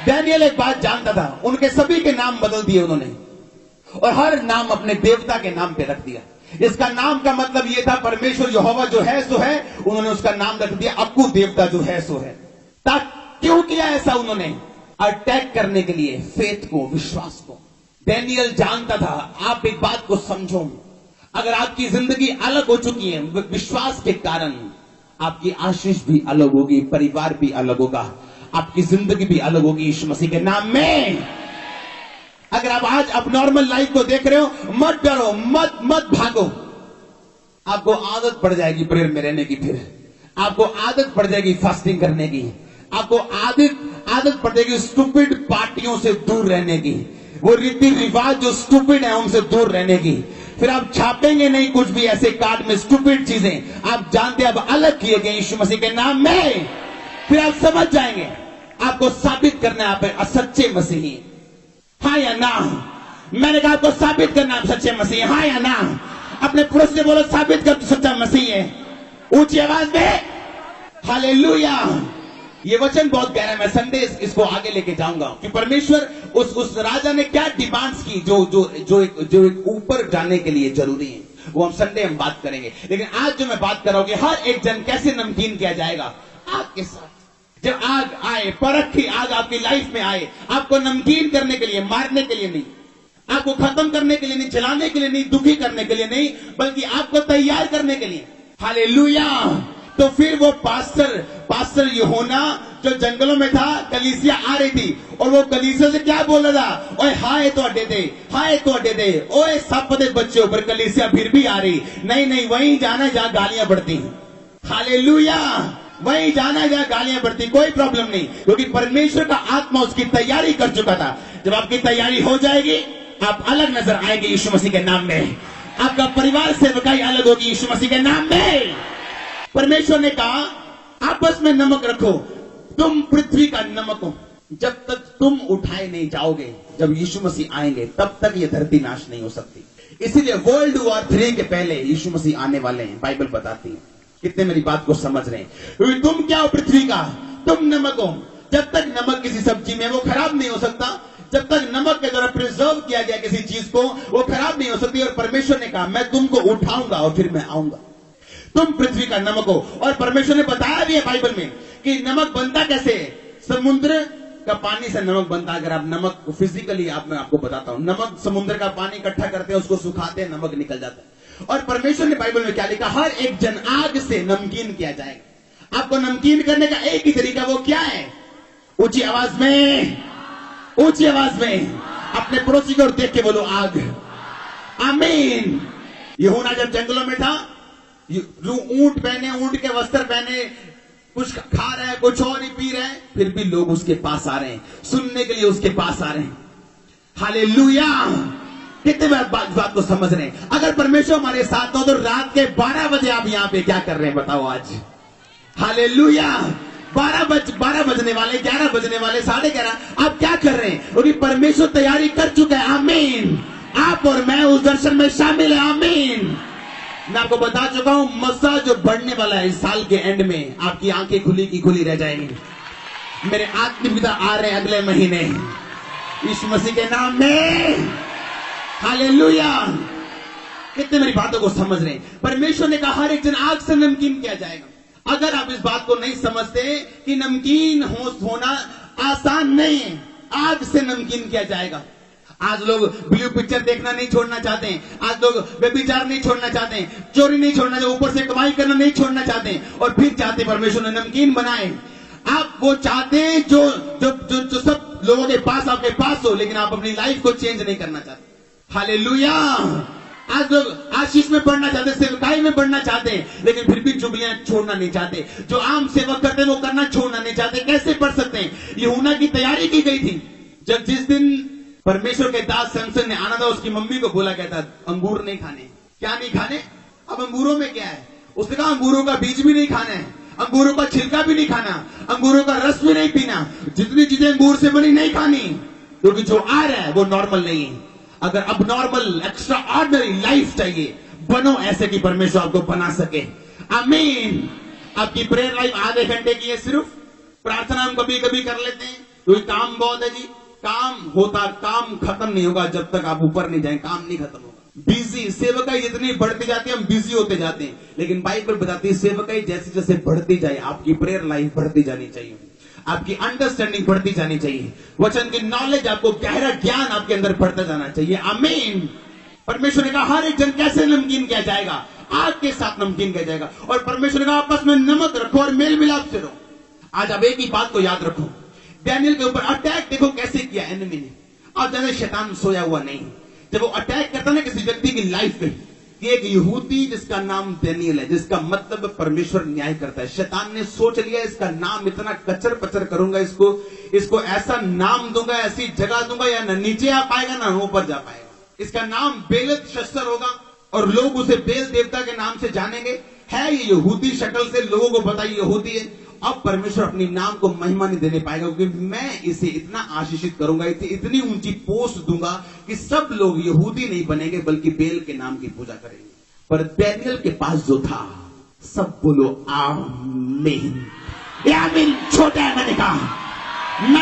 डैनियल एक बात जानता था, उनके सभी के नाम बदल दिए उन्होंने, और हर नाम अपने देवता के नाम पे रख दिया। इसका नाम का मतलब यह था परमेश्वर यहोवा जो है सो है, उन्होंने उसका नाम रख दिया अक्कू देवता जो है सो है। क्यों किया ऐसा? उन्होंने अटैक करने के लिए फेथ को, विश्वास को। डैनियल जानता था, आप एक बात को समझो, अगर आपकी जिंदगी अलग हो चुकी है विश्वास के कारण, आपकी आशीष भी अलग होगी, परिवार भी अलग होगा, आपकी जिंदगी भी अलग होगी यीशु मसीह के नाम में। अगर आप आज अब नॉर्मल लाइफ को देख रहे हो, मत डरो, मत भागो। आपको आदत पड़ जाएगी प्रेयर में रहने की, फिर आपको आदत पड़ जाएगी फास्टिंग करने की, आपको आदत पड़ जाएगी स्टूपिड पार्टियों से दूर रहने की, वो रीति रिवाज जो स्टूपिड है उनसे दूर रहने की। फिर आप छापेंगे नहीं कुछ भी ऐसे कार्ड में स्टूपिड चीजें, आप जानते हैं अब अलग किए गए यीशु मसीह के नाम में। फिर आप समझ जाएंगे, आपको साबित करना है आप सच्चे मसीही, हाँ या ना? मैंने कहा आपको साबित करना आप सच्चे मसीह, हाँ या ना? अपने पुरुष से बोलो साबित कर तू सच्चा मसीह है, ऊंची आवाज में हालेलुया। ये वचन बहुत गहरा है, मैं संडे इसको आगे लेके जाऊंगा कि परमेश्वर उस राजा ने क्या डिमांड्स की जो एक ऊपर जाने के लिए जरूरी है, वो हम संडे हम बात करेंगे। लेकिन आज जो मैं बात कर रहा हूं कि हर एक जन कैसे नमकीन किया जाएगा आग के साथ। जब आग आए, परख की आग आपकी लाइफ में आए, आपको नमकीन करने के लिए, मारने के लिए नहीं, आपको खत्म करने के लिए नहीं, जलाने के लिए नहीं, दुखी करने के लिए नहीं, बल्कि आपको तैयार करने के लिए। हालेलुया। तो फिर वो पास्टर यूहन्ना जो जंगलों में था, कलीसिया आ रही थी, और वो कलीसिया से क्या बोल रहा था? ओए हाय तो अड्डे दे, हाय तो अड्डे दे, ओए सब पते बच्चों पर। कलीसिया फिर भी आ रही, नहीं वहीं जाना है जहां गालियां बढ़ती हैं। हालेलुया, वहीं जाना है जहां गालियां बढ़ती, कोई प्रॉब्लम नहीं, क्योंकि परमेश्वर का आत्मा उसकी तैयारी कर चुका था। जब आपकी तैयारी हो जाएगी, आप अलग नजर आएंगे यीशु मसीह के नाम में। आपका परिवार सेवकाई अलग होगी यीशु मसीह के नाम में। परमेश्वर ने कहा आपस में नमक रखो, तुम पृथ्वी का नमक हो। जब तक तुम उठाए नहीं जाओगे, जब यीशु मसीह आएंगे, तब तक ये धरती नाश नहीं हो सकती। इसीलिए वर्ल्ड वॉर 3 के पहले यीशु मसीह आने वाले हैं, बाइबल बताती है। कितने मेरी बात को समझ रहे हैं? तुम क्या हो पृथ्वी का? तुम नमक हो। जब तक नमक किसी सब्जी में, वो खराब नहीं हो सकता। जब तक नमक के द्वारा प्रिजर्व किया गया किसी चीज को, वो खराब नहीं हो सकती। और परमेश्वर ने कहा मैं तुमको उठाऊंगा और फिर मैं आऊंगा, तुम पृथ्वी का नमक हो। और परमेश्वर ने बताया भी है बाइबल में कि नमक बनता कैसे है। समुद्र का पानी से नमक बनता। अगर आप नमक फिजिकली मैं आपको बताता हूं, नमक समुद्र का पानी इकट्ठा करते हैं, उसको सुखाते हैं, नमक निकल जाता है। और परमेश्वर ने बाइबल में क्या लिखा? हर एक जन आग से नमकीन किया जाएगा। आपको नमकीन करने का एक ही तरीका, वो क्या है? ऊंची आवाज में, ऊंची आवाज में अपने पड़ोसी को देख के बोलो आग। आमीन। यूहन्ना जब जंगलों में था, जो ऊंट पहने, ऊंट के वस्त्र पहने, कुछ खा रहा है, कुछ और ही पी रहा है, फिर भी लोग उसके पास आ रहे हैं, सुनने के लिए उसके पास आ रहे हैं। हालेलुया! कितने बात को समझ रहे हैं? अगर परमेश्वर हमारे साथ हो तो रात के 12 बजे आप यहां पे क्या कर रहे हैं बताओ आज? हालेलुया! 12 बजने वाले, 11 बजने वाले, 11:30, आप क्या कर रहे हैं? क्योंकि परमेश्वर तैयारी कर चुका है। आमीन। आप और मैं उस दर्शन में शामिल है। आमीन। मैं आपको बता चुका हूं, मसा जो बढ़ने वाला है इस साल के एंड में, आपकी आंखें खुली की खुली रह जाएंगी। मेरे आत्मिक पिता आ रहे हैं अगले महीने यीशु मसीह के नाम में। हालेलुया! कितने मेरी बातों को समझ रहे हैं? परमेश्वर ने कहा हर एक जन आग से नमकीन किया जाएगा। अगर आप इस बात को नहीं समझते कि नमकीन होना आसान नहीं है, आग से नमकीन किया जाएगा। आज लोग ब्लू पिक्चर देखना नहीं छोड़ना चाहते हैं, आज लोग व्यभिचार नहीं छोड़ना चाहते हैं, चोरी नहीं छोड़ना चाहते, ऊपर से कमाई करना नहीं छोड़ना चाहते हैं, और फिर चाहते परमेश्वर ने नमकीन बनाए। आप वो चाहते हैं जो जो जो, जो सब लोगों के पास आपके पास हो, लेकिन आप अपनी लाइफ को चेंज नहीं करना चाहते। हालेलुया! आज लोग आशीष में बढ़ना चाहते, सेवकाई में बढ़ना चाहते हैं, लेकिन फिर भी चुगलियां छोड़ना नहीं चाहते। जो आम सेवक करते हैं वो करना छोड़ना नहीं चाहते। कैसे पढ़ सकते हैं? यूहन्ना की तैयारी की गई थी। जब जिस दिन परमेश्वर के दास सैमसन ने आना था, उसकी मम्मी को बोला गया था अंगूर नहीं खाने। क्या नहीं खाने? अब अंगूरों में क्या है? उसने कहा अंगूरों का बीज भी नहीं खाना है, अंगूरों का छिलका भी नहीं खाना, अंगूरों का रस भी नहीं पीना, जितनी चीजें अंगूर से बनी नहीं खानी, क्योंकि जो आ रहा है वो नॉर्मल नहीं है। अगर अब नॉर्मल एक्स्ट्रा ऑर्डिनरी लाइफ चाहिए, बनो ऐसे कि परमेश्वर आपको बना सके। आमीन। आपकी प्रेयर लाइफ आधे घंटे की है सिर्फ, प्रार्थना हम कभी कभी कर लेते हैं, क्योंकि काम बहुत है जी। काम खत्म नहीं होगा जब तक आप ऊपर नहीं जाएं, काम नहीं खत्म होगा। बिजी सेवकाई जितनी बढ़ती जाती है, हम बिजी होते जाते हैं, लेकिन बाइबल बताती है सेवकाई जैसे जैसे बढ़ती जाए, आपकी प्रेयर लाइफ बढ़ती जानी चाहिए, आपकी अंडरस्टैंडिंग बढ़ती जानी चाहिए, वचन की नॉलेज, आपको गहरा ज्ञान आपके अंदर बढ़ता जाना चाहिए। आमीन। परमेश्वर ने कहा हर एक जन कैसे नमकीन किया जाएगा? आग के साथ नमकीन किया जाएगा। और परमेश्वर ने कहा आपस में नमक रखो और मेल मिलाप से रहो। आज आप एक ही बात को याद रखो, डैनियल के ऊपर अटैक देखो कैसे किया एनिमी ने। अब जैसे शैतान सोया हुआ नहीं, जब वो अटैक करता ना किसी व्यक्ति की लाइफ में, कि एक यहूदी जिसका नाम डैनियल है, जिसका मतलब परमेश्वर न्याय करता है, शैतान ने सोच लिया इसका नाम इतना कचर पचर करूंगा, इसको ऐसा नाम दूंगा, ऐसी जगह दूंगा, या न नीचे आ पाएगा ना ऊपर जा पाएगा। इसका नाम बेलत शस्त्र होगा और लोग उसे बेल देवता के नाम से जानेंगे। है ये यहूदी शक्ल से, लोगों को पता यहूदी है। अब परमेश्वर अपनी नाम को महिमा नहीं देने पाएगा, क्योंकि मैं इसे इतना आशीषित करूंगा, इसे इतनी ऊंची पोस्ट दूंगा कि सब लोग यहूदी नहीं बनेंगे बल्कि बेल के नाम की पूजा करेंगे। पर डैनियल के पास जो था, सब बोलो आमीन। आमीन छोटा है। मैंने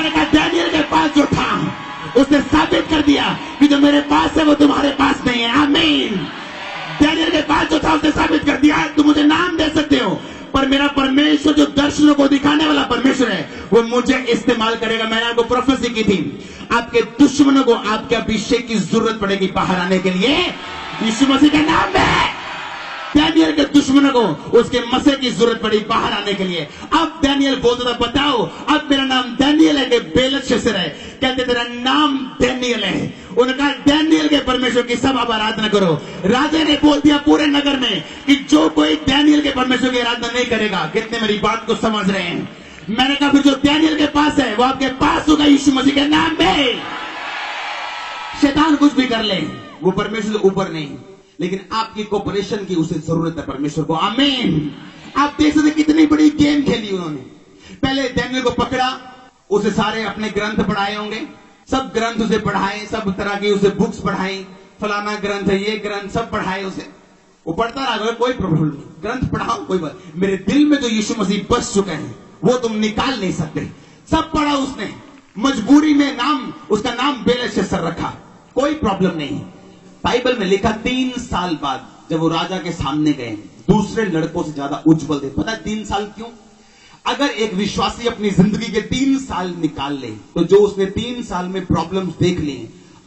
कहा डैनियल के पास जो था उसने साबित कर दिया कि जो मेरे पास है वो तुम्हारे पास नहीं है। आमीन। डैनियल के पास जो था उसने साबित कर दिया तुम मुझे नाम दे सकते हो, पर मेरा परमेश्वर जो दर्शनों को दिखाने वाला परमेश्वर है वो मुझे इस्तेमाल करेगा। मैंने आपको प्रोफेसी की थी, आपके दुश्मनों को आपके अभिषेक की जरूरत पड़ेगी बाहर आने के लिए, यीशु मसीह के नाम में। डैनियल के दुश्मनों को उसके मसे की जरूरत पड़ी बाहर आने के लिए। अब डैनियल बोलता था बताओ अब मेरा नाम डैनियल है कि बेलत शस्त्र है? कहते तेरा नाम डैनियल है। उनका डैनियल के परमेश्वर की सब आप आराधना करो। राजा ने बोल दिया पूरे नगर में कि जो कोई डैनियल के परमेश्वर की आराधना नहीं करेगा। कितने मेरी बात को समझ रहे हैं? मैंने कहा फिर जो डैनियल के पास है वो आपके पास होगा यीशु मसीह के नाम में। शैतान कुछ भी कर ले, वो परमेश्वर से ऊपर नहीं, लेकिन आपकी कोऑपरेशन की उसे जरूरत है परमेश्वर को। आमीन। आप देख सकते कितनी बड़ी गेम खेली उन्होंने। पहले डैनियल को पकड़ा, उसे सारे अपने ग्रंथ पढ़ाए होंगे, सब ग्रंथ उसे पढ़ाए, सब तरह की उसे बुक्स पढ़ाई, फलाना ग्रंथ है, ये ग्रंथ सब पढ़ाए उसे। वो पढ़ता रहा, कोई प्रॉब्लम नहीं, ग्रंथ पढ़ाओ कोई बात। मेरे दिल में जो यीशु मसीह बस चुके हैं वो तुम निकाल नहीं सकते। सब पढ़ा उसने, मजबूरी में नाम उसका नाम बेलशस्सर रखा, कोई प्रॉब्लम नहीं। बाइबल में लिखा 3 साल बाद जब वो राजा के सामने गए, दूसरे लड़कों से ज्यादा उज्जवल थे। पता है 3 साल क्यों? अगर एक विश्वासी अपनी जिंदगी के 3 साल निकाल ले तो जो उसने 3 साल में प्रॉब्लम्स देख ली,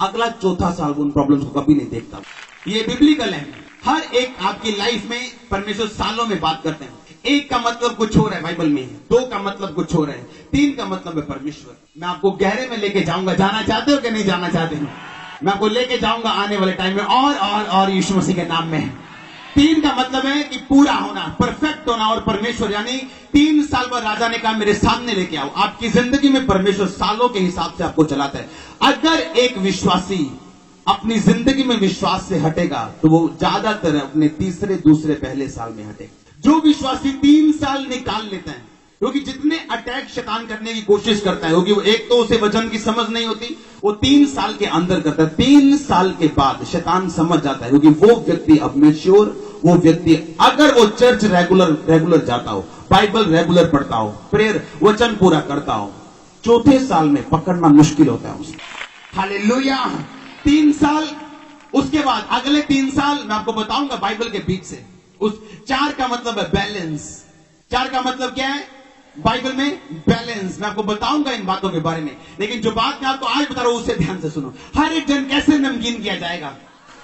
अगला चौथा साल उन प्रॉब्लम्स को कभी नहीं देखता। ये बिब्लिकल है। हर एक आपकी लाइफ में परमेश्वर सालों में बात करते हैं। 1 का मतलब कुछ और है बाइबल में, 2 का मतलब कुछ और है, 3 का मतलब है परमेश्वर। मैं आपको गहरे में लेके जाऊंगा। जाना चाहते हो कि नहीं जाना चाहते हो? मैं आपको लेके जाऊंगा आने वाले टाइम में और यीशु मसीह के नाम में। 3 का मतलब है कि पूरा होना, परफेक्ट होना। और परमेश्वर यानी 3 साल बाद राजा ने कहा मेरे सामने लेके आओ। आपकी जिंदगी में परमेश्वर सालों के हिसाब से आपको चलाता है। अगर एक विश्वासी अपनी जिंदगी में विश्वास से हटेगा तो वो ज्यादातर अपने तीसरे, दूसरे, पहले साल में हटेगा। जो विश्वासी 3 साल निकाल लेता है, क्योंकि जितने अटैक शैतान करने की कोशिश करता है, क्योंकि वो एक तो उसे वचन की समझ नहीं होती, वो 3 साल के अंदर करता है। 3 साल के बाद शैतान समझ जाता है, क्योंकि वो व्यक्ति अब मैच्योर, वो व्यक्ति अगर वो चर्च रेगुलर जाता हो, बाइबल रेगुलर पढ़ता हो, प्रेयर वचन पूरा करता हो, चौथे साल में पकड़ना मुश्किल होता है उसे। हालेलुया। 3 साल, उसके बाद अगले 3 साल मैं आपको बताऊंगा बाइबल के बीच से। उस 4 का मतलब है बैलेंस। 4 का मतलब क्या है बाइबल में? बैलेंस। मैं आपको बताऊंगा इन बातों के बारे में, लेकिन जो बात मैं आपको आज बता रहा हूं उसे ध्यान से सुनो। हर एक जन कैसे नमकीन किया जाएगा?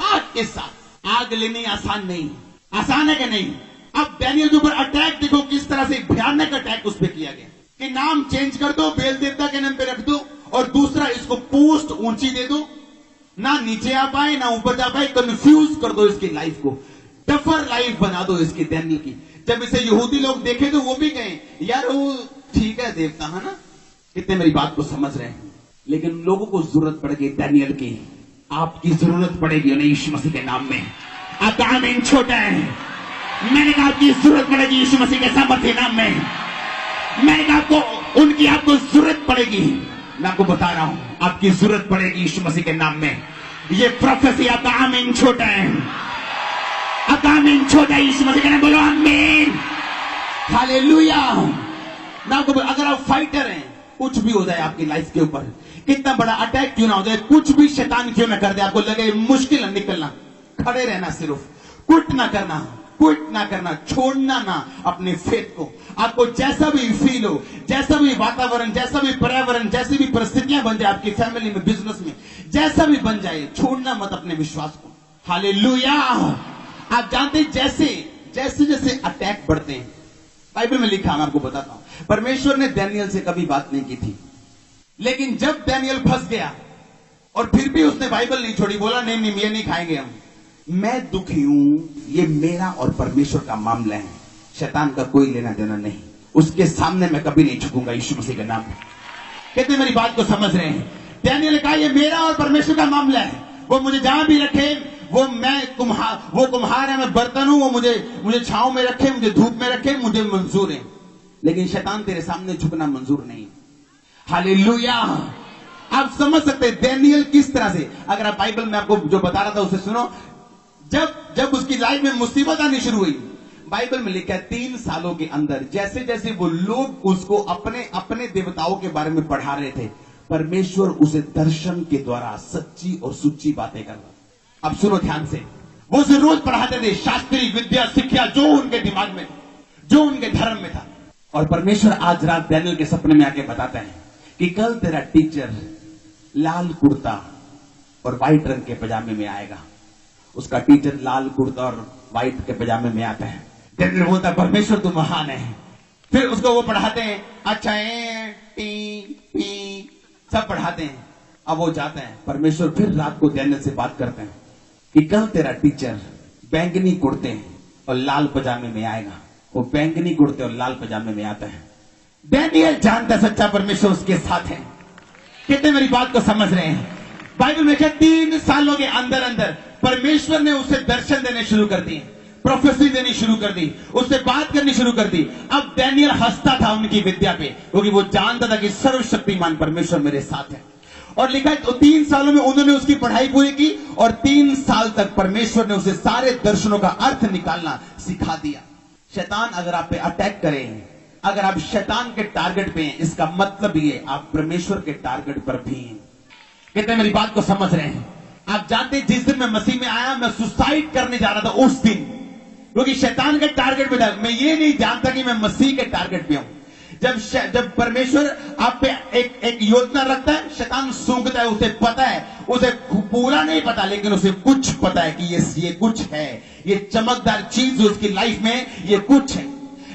आग के साथ। आग लेनी आसान नहीं। आसान है कि नहीं? अब डैनियल के ऊपर अटैक देखो, किस तरह से भयानक अटैक उस पर किया गया कि नाम चेंज कर दो, बेल देवता के नाम पे रख दो, और दूसरा इसको पोस्ट ऊंची दे दो, ना नीचे आ पाए ना ऊपर जा पाए, कंफ्यूज कर दो इसकी लाइफ को, टफर लाइफ बना दो इसकी डैनियल की। जब इसे यहूदी लोग देखे तो वो भी कहे यार वो ठीक है देवता है ना, कितने मेरी बात को समझ रहे हैं। लेकिन लोगों को जरूरत पड़ेगी डैनियल की, आपकी जरूरत पड़ेगी उन्हें यीशु मसीह के नाम में। आपका आमीन छोटा है। मैंने कहा आपकी जरूरत पड़ेगी यीशु मसीह के सामर्थ्य नाम में। मैंने कहा आपको उनकी आपको जरूरत पड़ेगी। मैं आपको बता रहा हूं आपकी जरूरत पड़ेगी यीशु मसीह के नाम में। ये प्रोफेसी आपका आमीन छोटा है। आपका आमीन छोटा है यीशु मसीह के नाम। बोलो आमीन। हालेलुया। मैं आपको अगर आप फाइटर हैं, कुछ भी हो जाए आपकी लाइफ के ऊपर, कितना बड़ा अटैक क्यों ना हो जाए, कुछ भी शैतान क्यों ना कर दे, आपको लगे मुश्किल है निकलना, खड़े रहना, सिर्फ क्विट ना करना, छोड़ना ना अपने फेथ को। आपको जैसा भी फील हो, जैसा भी वातावरण, जैसा भी पर्यावरण, जैसी भी परिस्थितियां बन जाए आपकी फैमिली में, बिजनेस में, जैसा भी बन जाए, छोड़ना मत अपने विश्वास को। हालेलुया। आप जानते हैं जैसे जैसे अटैक बढ़ते हैं, बाइबल में लिखा, मैं आपको बताता हूं, परमेश्वर ने डैनियल से कभी बात नहीं की थी, लेकिन जब डैनियल फंस गया और फिर भी उसने बाइबल नहीं छोड़ी, बोला नहीं ये नहीं खाएंगे हम, मैं दुखी हूं, ये मेरा और परमेश्वर का मामला है, शैतान का कोई लेना देना नहीं, उसके सामने मैं कभी नहीं झुकूंगा यीशु मसीह के नाम में। कितने मेरी बात को समझ रहे हैं? डैनियल ने कहा ये मेरा और परमेश्वर का मामला है, वो मुझे जहां भी रखे, वो कुम्हार है, मैं बर्तन हूं, वो मुझे छांव में रखे, मुझे धूप में रखे, मुझे मंजूर है, लेकिन शैतान तेरे सामने झुकना मंजूर नहीं। हालेलुया। आप समझ सकते हैं डैनियल किस तरह से, अगर आप बाइबल में आपको जो बता रहा था उसे सुनो। जब उसकी लाइफ में मुसीबत आनी शुरू हुई, बाइबल में लिखा है 3 सालों के अंदर जैसे जैसे वो लोग उसको अपने देवताओं के बारे में पढ़ा रहे थे, परमेश्वर उसे दर्शन के द्वारा सच्ची और सुच्ची बातें कर रहा। अब सुनो ध्यान से, वो उसे रोज पढ़ाते थे शास्त्रीय विद्या शिक्षा, जो उनके दिमाग में था, जो उनके धर्म में था। और परमेश्वर आज रात डैनियल के सपने में आके बताता है कि कल तेरा टीचर लाल कुर्ता और व्हाइट रंग के पजामे में आएगा। उसका टीचर लाल कुर्ता और व्हाइट के पजामे में आता है। डैनियल बोलता है परमेश्वर तू महान है। फिर उसको वो पढ़ाते हैं, अच्छा टी पी सब पढ़ाते हैं। अब वो जाते हैं, परमेश्वर फिर रात को डैनियल से बात करते हैं कि कल तेरा टीचर बैंगनी कुर्ते और लाल पजामे में आएगा। वो बैंगनी कुर्ते और लाल पजामे में आता है। डैनियल जानता सच्चा परमेश्वर उसके साथ है। कितने मेरी बात को समझ रहे हैं? बाइबल में क्या 3 सालों के अंदर परमेश्वर ने उसे दर्शन देने शुरू कर दिए, प्रोफेसी देनी शुरू कर दी, उससे बात करनी शुरू कर दी। अब डैनियल हंसता था उनकी विद्या पे, क्योंकि वो जानता था कि सर्वशक्तिमान परमेश्वर मेरे साथ है। और लिखा है तो 3 सालों में उन्होंने उसकी पढ़ाई पूरी की और 3 साल तक परमेश्वर ने उसे सारे दर्शनों का अर्थ निकालना सिखा दिया। शैतान अगर आप पे अटैक करे, अगर आप शैतान के टारगेट पे हैं, इसका मतलब ये आप परमेश्वर के टारगेट पर भी हैं। कितने मेरी बात को समझ रहे हैं? आप जानते हैं जिस दिन मैं मसीह में आया, मैं सुसाइड करने जा रहा था उस दिन, क्योंकि शैतान के टारगेट पे था। मैं ये नहीं जानता कि मैं मसीह के टारगेट पे हूं। जब परमेश्वर आप पे एक योजना रखता है, शैतान सूंघता है, उसे पता है, उसे पूरा नहीं पता, लेकिन उसे कुछ पता है कि ये कुछ है, ये चमकदार चीज उसकी लाइफ में ये कुछ है।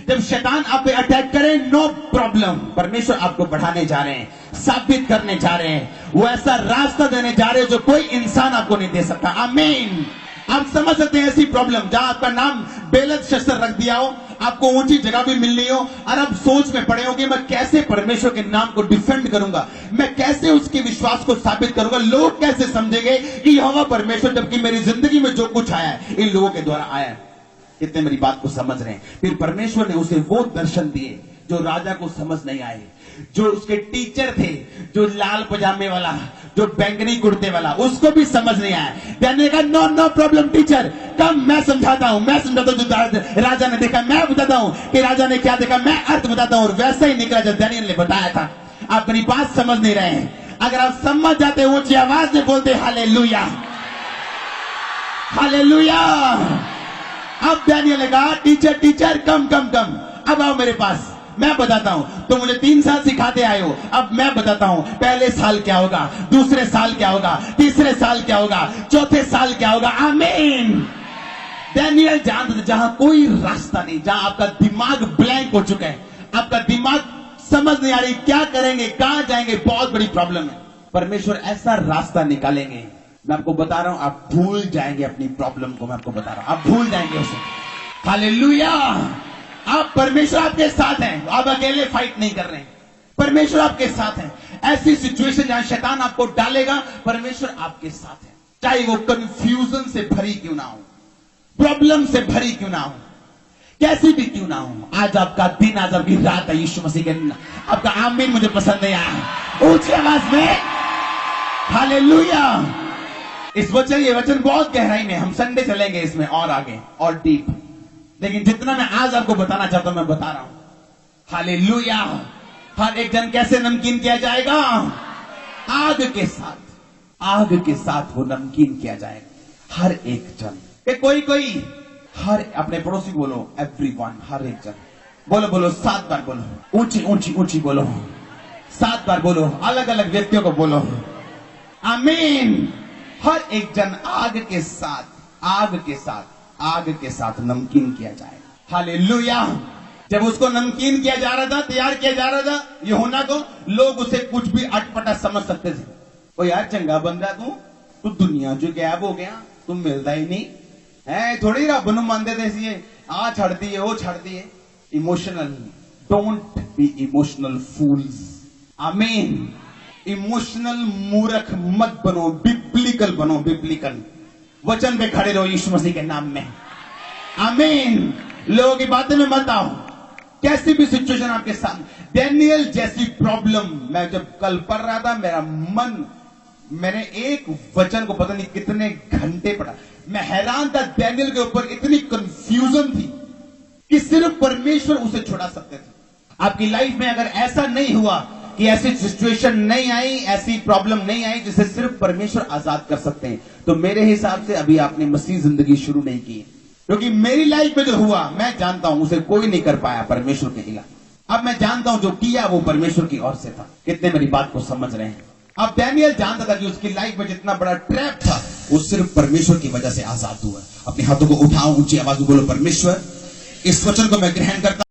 जब शैतान आप पे अटैक करे, नो प्रॉब्लम, परमेश्वर आपको बढ़ाने जा रहे हैं, साबित करने जा रहे हैं, वो ऐसा रास्ता देने जा रहे हैं जो कोई इंसान आपको नहीं दे सकता। आमीन। आप समझ सकते हैं ऐसी प्रॉब्लम जहां आपका नाम बेलत शस्त्र रख दिया हो, आपको ऊंची जगह भी मिलनी हो, और आप सोच में पड़े हो कि मैं कैसे परमेश्वर के नाम को डिफेंड करूंगा, मैं कैसे उसके विश्वास को साबित करूंगा, लोग कैसे समझेंगे कि यहोवा परमेश्वर, जबकि मेरी जिंदगी में जो कुछ आया है इन लोगों के द्वारा आया है। कितने मेरी बात को समझ रहे हैं? फिर परमेश्वर ने उसे वो दर्शन दिए जो राजा को समझ नहीं आए, जो उसके टीचर थे, जो लाल पजामे वाला, जो बैंगनी कुर्ते वाला, उसको भी समझ नहीं आया। दानियल का नो प्रॉब्लम टीचर, कम मैं समझाता हूं, जो राजा ने देखा मैं बताता हूं कि राजा ने क्या देखा, मैं अर्थ बताता हूं। और वैसा ही निकला जो दानियल ने बताया था। आप मेरी बात समझ नहीं रहे हैं। अगर आप समझ जाते ऊंची आवाज में बोलते हालेलुया, हालेलुया। अब दानियल ने कहा टीचर कम, अब आओ मेरे पास, मैं बताता हूं। तो मुझे 3 साल सिखाते आए हो, अब मैं बताता हूं पहले साल क्या होगा, दूसरे साल क्या होगा, तीसरे साल क्या होगा, चौथे साल क्या होगा। आमीन। दानियल जानता था जहां कोई रास्ता नहीं, जहां आपका दिमाग ब्लैंक हो चुका है, आपका दिमाग समझ नहीं आ रही क्या करेंगे, कहां जाएंगे, बहुत बड़ी प्रॉब्लम है। परमेश्वर ऐसा रास्ता निकालेंगे, मैं आपको बता रहा हूं, आप भूल जाएंगे अपनी प्रॉब्लम को। मैं आपको बता रहा हूं, आप भूल जाएंगे उसे। हालेलुया। आप परमेश्वर आपके साथ हैं, आप अकेले फाइट नहीं कर रहे हैं, परमेश्वर आपके साथ है। ऐसी सिचुएशन जहां शैतान आपको डालेगा, परमेश्वर आपके साथ है, चाहे वो कंफ्यूजन से भरी क्यों ना हो, प्रॉब्लम से भरी क्यों ना हो, कैसी भी क्यों ना हो। आज आपका दिन, आज आपकी रात है यीशु मसीह के दिन। आपका आमीन मुझे पसंद नहीं आया, ऊंची आवाज में हालेलुया। इस वचन, ये वचन बहुत गहराई में, हम संडे चलेंगे इसमें और आगे और डीप, लेकिन जितना मैं आज आपको बताना चाहता हूं मैं बता रहा हूं। हालेलुया। हर एक जन कैसे नमकीन किया जाएगा? आग के साथ, आग के साथ वो नमकीन किया जाएगा। हर एक जन, कोई हर, अपने पड़ोसी बोलो एवरीवन, हर एक जन बोलो 7 बार बोलो, ऊंची बोलो, 7 बार बोलो, अलग अलग व्यक्तियों को बोलो। आमीन। हर एक जन आग के साथ नमकीन किया जाएगा। हालेलुया। जब उसको नमकीन किया जा रहा था, तैयार किया जा रहा था यूहन्ना को, लोग उसे कुछ भी अटपटा समझ सकते थे। ओ यार चंगा बन रहा तू दुनिया जो गैब हो गया, तू मिलता ही नहीं है, थोड़ी रब नूं मनदे दे सी, आ छड़ दिए वो छड़ दिए। इमोशनल, डोंट बी इमोशनल फूल्स। आमीन। इमोशनल मूर्ख मत बनो, बिब्लिकल बनो, बिब्लिकल वचन पे खड़े रहो यीशु मसीह के नाम में। आमीन। लोगों की बातें में मत आओ, कैसी भी सिचुएशन आपके साथ। दानियल जैसी प्रॉब्लम, मैं जब कल पढ़ रहा था, मेरा मन, मैंने एक वचन को पता नहीं कितने घंटे पढ़ा, मैं हैरान था। दानियल के ऊपर इतनी कंफ्यूजन थी कि सिर्फ परमेश्वर उसे छुड़ा सकते थे। आपकी लाइफ में अगर ऐसा नहीं हुआ कि ऐसी सिचुएशन नहीं आई, ऐसी प्रॉब्लम नहीं आई जिसे सिर्फ परमेश्वर आजाद कर सकते हैं, तो मेरे हिसाब से अभी आपने मसीह जिंदगी शुरू नहीं की। क्योंकि मेरी लाइफ में जो हुआ, मैं जानता हूं उसे कोई नहीं कर पाया परमेश्वर के अलावा। अब मैं जानता हूं जो किया वो परमेश्वर की ओर से था। कितने मेरी बात को समझ रहे हैं? अब दानियल जानता था कि उसकी लाइफ में जितना बड़ा ट्रैप था वो सिर्फ परमेश्वर की वजह से आजाद हुआ। अपने हाथों को उठाओ, ऊंची आवाज में बोलो, परमेश्वर इस वचन को मैं ग्रहण करता